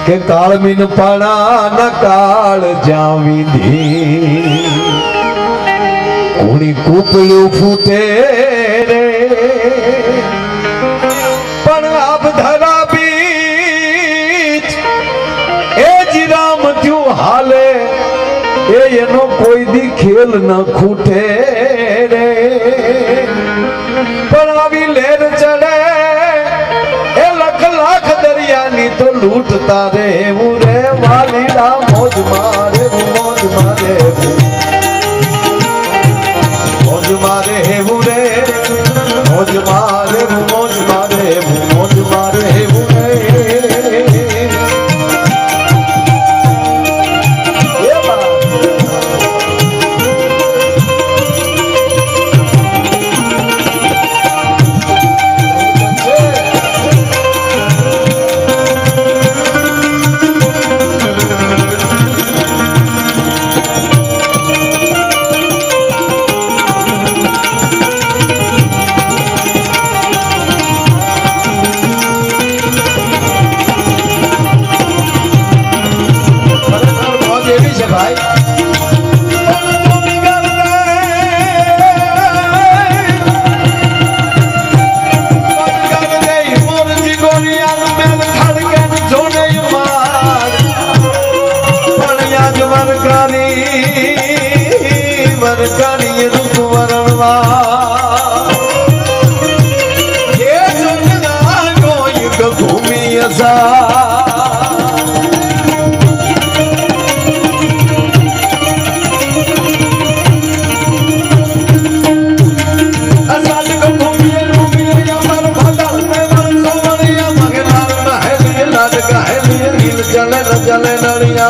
કે કાળમીન પાણા કાળ જાવી દે કોણી કૂપલું ફૂટે રે પણ આપ ધરા બીચ એ જ રામ થયું હાલે એ એનો કોઈ દી ખેલ ન ખૂટે રે પણ આવી લહેર ચડે એ લખ લાખ દરિયાની તો લૂંટતા રે હું રે વાલીડા મોજ મારે મોજ મારે મોજ મારે હું રે મોજ મારે મોજ મારે મોજ મારે હું રે जले नड़िया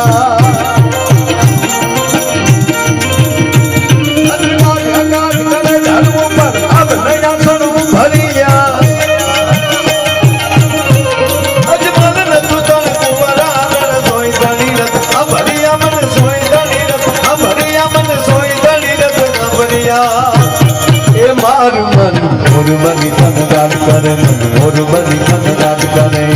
अब नया सुन भरिया अजमल न तू तन कुंवरा सोई दनी रत भरिया मन सोई दनी रत भरिया मन सोई दनी रत भरिया ए मार मन मोर मनी तन गाल करे मोर मनी तन गाल करे